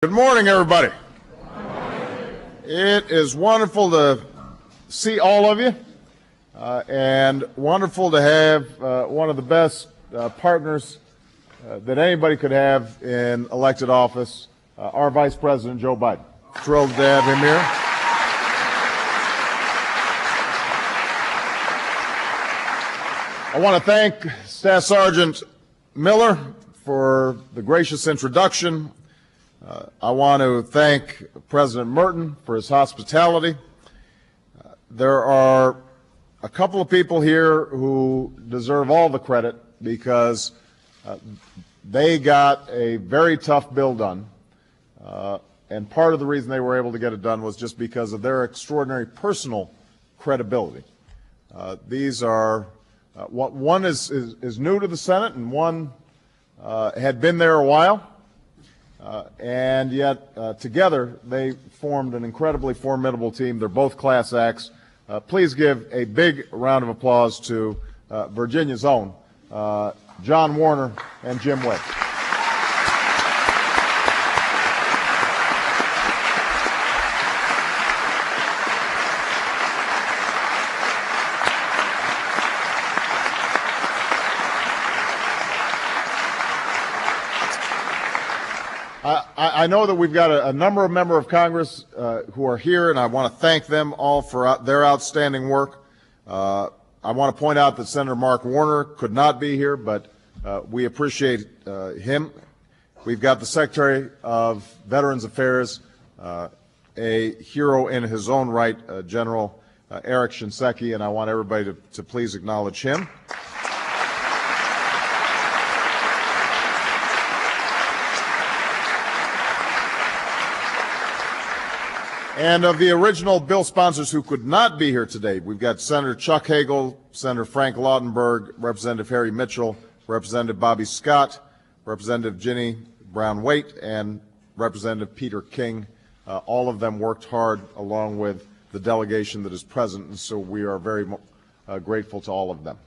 Good morning, everybody. It is wonderful to see all of you, and wonderful to have one of the best partners that anybody could have in elected office, our Vice President, Joe Biden. Thrilled to have him here. I want to thank Staff Sergeant Miller for the gracious introduction. I want to thank President Merton for his hospitality. There are a couple of people here who deserve all the credit because they got a very tough bill done, and part of the reason they were able to get it done was just because of their extraordinary personal credibility. These are one is new to the Senate, and one had been there a while. And yet, together, they formed an incredibly formidable team. They're both class acts. Please give a big round of applause to Virginia's own John Warner and Jim Wade. I know that we've got a number of members of Congress who are here, and I want to thank them all for their outstanding work. I want to point out that Senator Mark Warner could not be here, but we appreciate him. We've got the Secretary of Veterans Affairs, a hero in his own right, General Eric Shinseki, and I want everybody to please acknowledge him. And of the original bill sponsors who could not be here today, we've got Senator Chuck Hagel, Senator Frank Lautenberg, Representative Harry Mitchell, Representative Bobby Scott, Representative Ginny Brown-Waite, and Representative Peter King. All of them worked hard along with the delegation that is present, and so we are very grateful to all of them.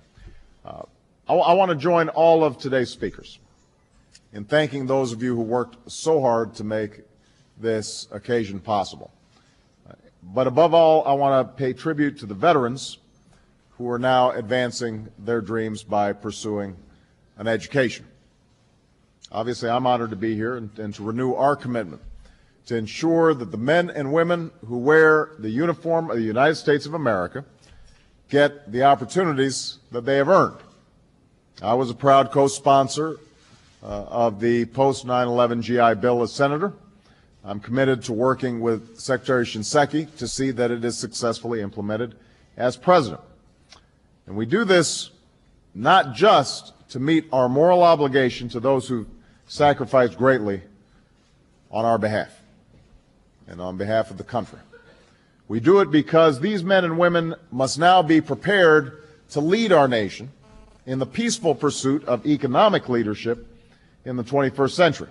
I want to join all of today's speakers in thanking those of you who worked so hard to make this occasion possible. But above all, I want to pay tribute to the veterans who are now advancing their dreams by pursuing an education. Obviously, I'm honored to be here and to renew our commitment to ensure that the men and women who wear the uniform of the United States of America get the opportunities that they have earned. I was a proud co-sponsor of the post-9/11 GI Bill as senator. I'm committed to working with Secretary Shinseki to see that it is successfully implemented as president. And we do this not just to meet our moral obligation to those who sacrificed greatly on our behalf and on behalf of the country. We do it because these men and women must now be prepared to lead our nation in the peaceful pursuit of economic leadership in the 21st century.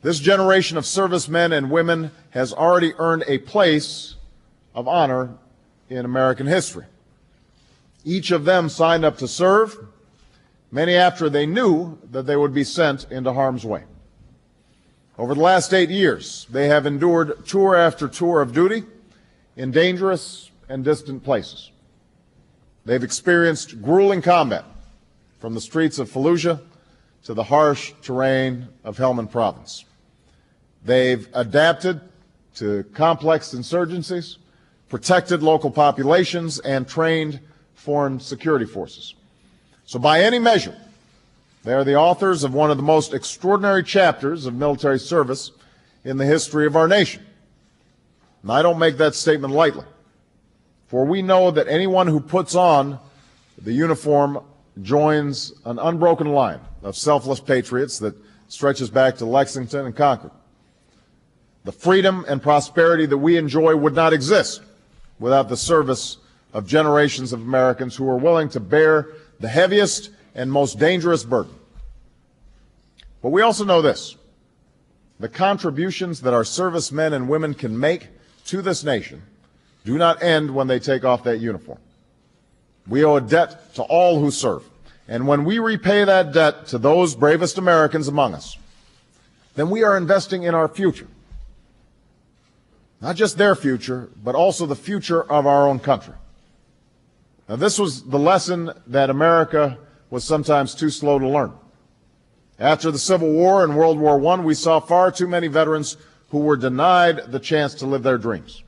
This generation of servicemen and women has already earned a place of honor in American history. Each of them signed up to serve, many after they knew that they would be sent into harm's way. Over the last 8 years, they have endured tour after tour of duty in dangerous and distant places. They've experienced grueling combat from the streets of Fallujah to the harsh terrain of Helmand Province. They've adapted to complex insurgencies, protected local populations, and trained foreign security forces. So by any measure, they are the authors of one of the most extraordinary chapters of military service in the history of our nation. And I don't make that statement lightly, for we know that anyone who puts on the uniform joins an unbroken line of selfless patriots that stretches back to Lexington and Concord. The freedom and prosperity that we enjoy would not exist without the service of generations of Americans who are willing to bear the heaviest and most dangerous burden. But we also know this: the contributions that our servicemen and women can make to this nation do not end when they take off that uniform. We owe a debt to all who serve, and when we repay that debt to those bravest Americans among us, then we are investing in our future. Not just their future, but also the future of our own country. Now, this was the lesson that America was sometimes too slow to learn. After the Civil War and World War I, we saw far too many veterans who were denied the chance to live their dreams.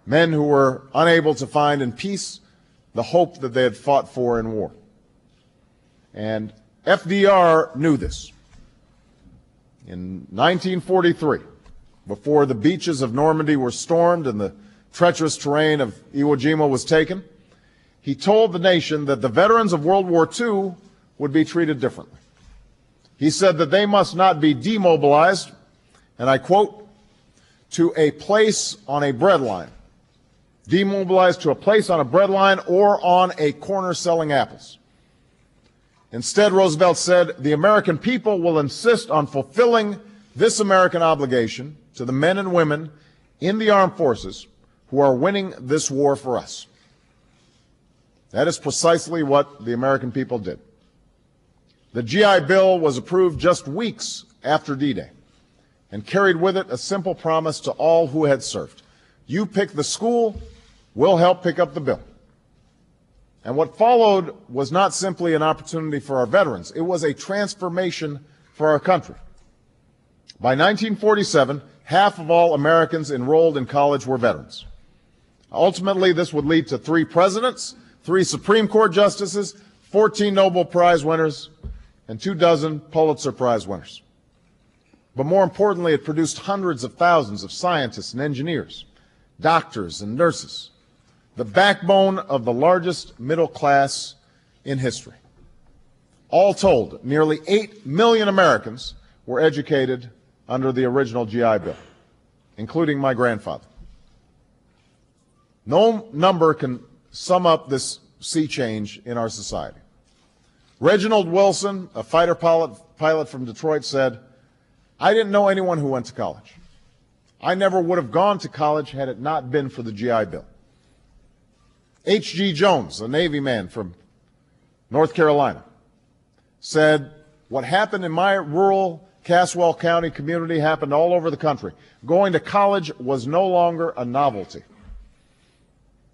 Men who were unable to find in peace the hope that they had fought for in war. And FDR knew this. In 1943, before the beaches of Normandy were stormed and the treacherous terrain of Iwo Jima was taken, he told the nation that the veterans of World War II would be treated differently. He said that they must not be demobilized, and I quote, to a place on a breadline. Demobilized to a place on a breadline or on a corner selling apples. Instead, Roosevelt said, the American people will insist on fulfilling this American obligation to the men and women in the armed forces who are winning this war for us. That is precisely what the American people did. The GI Bill was approved just weeks after D-Day and carried with it a simple promise to all who had served. You pick the school, we'll help pick up the bill. And what followed was not simply an opportunity for our veterans. It was a transformation for our country. By 1947, half of all Americans enrolled in college were veterans. Ultimately, this would lead to 3 presidents, 3 Supreme Court justices, 14 Nobel Prize winners, and 24 Pulitzer Prize winners. But more importantly, it produced hundreds of thousands of scientists and engineers, doctors and nurses, the backbone of the largest middle class in history. All told, nearly 8 million Americans were educated under the original GI Bill, including my grandfather. No number can sum up this sea change in our society. Reginald Wilson, a fighter pilot from Detroit, said, I didn't know anyone who went to college. I never would have gone to college had it not been for the GI Bill. H.G. Jones, a Navy man from North Carolina, said, what happened in my rural Caswell County community happened all over the country. Going to college was no longer a novelty.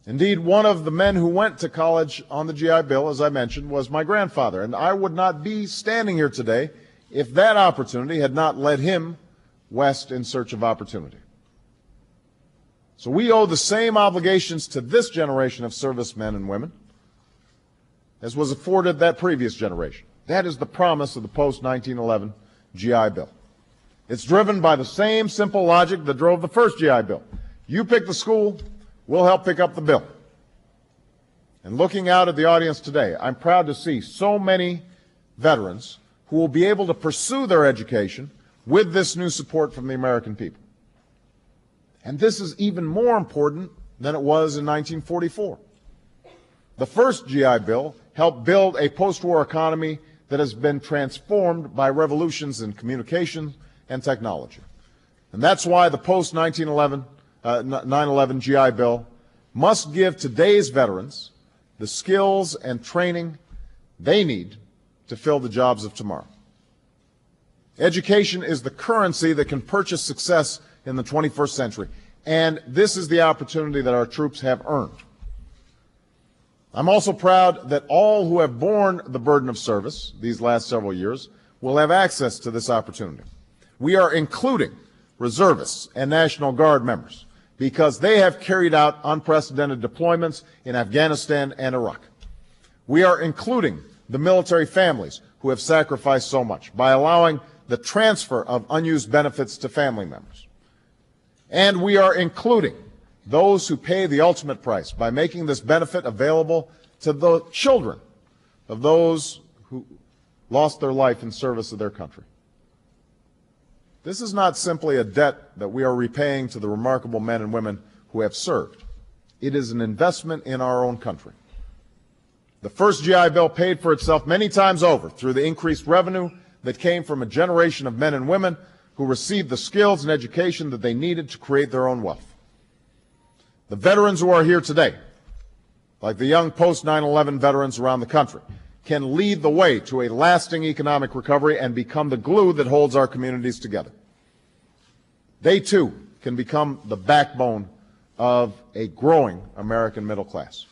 Indeed, one of the men who went to college on the GI Bill, as I mentioned, was my grandfather, and I would not be standing here today if that opportunity had not led him west in search of opportunity. So we owe the same obligations to this generation of servicemen and women as was afforded that previous generation. That is the promise of the post-1911 GI Bill. It's driven by the same simple logic that drove the first GI Bill. You pick the school, we'll help pick up the bill. And looking out at the audience today, I'm proud to see so many veterans who will be able to pursue their education with this new support from the American people. And this is even more important than it was in 1944. The first GI Bill helped build a post-war economy that has been transformed by revolutions in communication and technology. And that's why the post-9/11 GI Bill must give today's veterans the skills and training they need to fill the jobs of tomorrow. Education is the currency that can purchase success in the 21st century, and this is the opportunity that our troops have earned. I'm also proud that all who have borne the burden of service these last several years will have access to this opportunity. We are including reservists and National Guard members because they have carried out unprecedented deployments in Afghanistan and Iraq. We are including the military families who have sacrificed so much by allowing the transfer of unused benefits to family members. And we are including those who pay the ultimate price by making this benefit available to the children of those who lost their life in service of their country. This is not simply a debt that we are repaying to the remarkable men and women who have served. It is an investment in our own country. The first GI Bill paid for itself many times over through the increased revenue that came from a generation of men and women who received the skills and education that they needed to create their own wealth. The veterans who are here today, like the young post-9/11 veterans around the country, can lead the way to a lasting economic recovery and become the glue that holds our communities together. They, too, can become the backbone of a growing American middle class.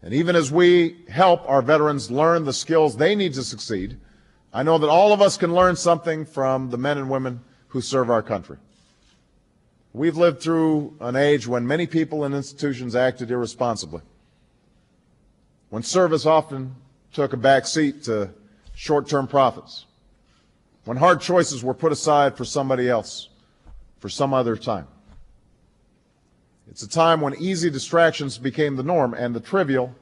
And even as we help our veterans learn the skills they need to succeed, I know that all of us can learn something from the men and women who serve our country. We've lived through an age when many people and institutions acted irresponsibly, when service often took a back seat to short-term profits, when hard choices were put aside for somebody else, for some other time. It's a time when easy distractions became the norm and the trivial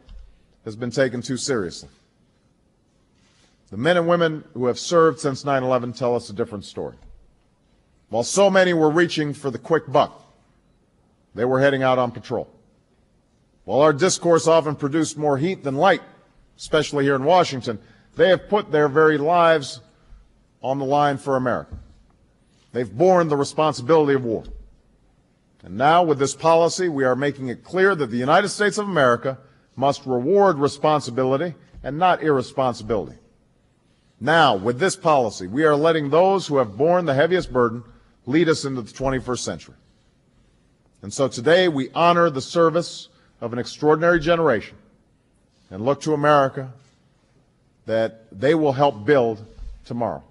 has been taken too seriously. The men and women who have served since 9/11 tell us a different story. While so many were reaching for the quick buck, they were heading out on patrol. While our discourse often produced more heat than light, especially here in Washington, they have put their very lives on the line for America. They've borne the responsibility of war. And now, with this policy, we are making it clear that the United States of America must reward responsibility and not irresponsibility. Now, with this policy, we are letting those who have borne the heaviest burden lead us into the 21st century. And so today, we honor the service of an extraordinary generation and look to America that they will help build tomorrow.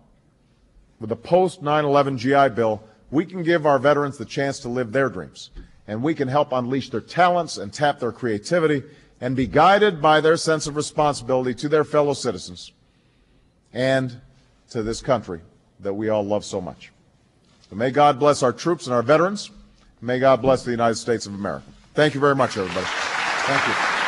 With the post-9/11 GI Bill, we can give our veterans the chance to live their dreams, and we can help unleash their talents and tap their creativity and be guided by their sense of responsibility to their fellow citizens and to this country that we all love so much. So may God bless our troops and our veterans. May God bless the United States of America. Thank you very much, everybody. Thank you.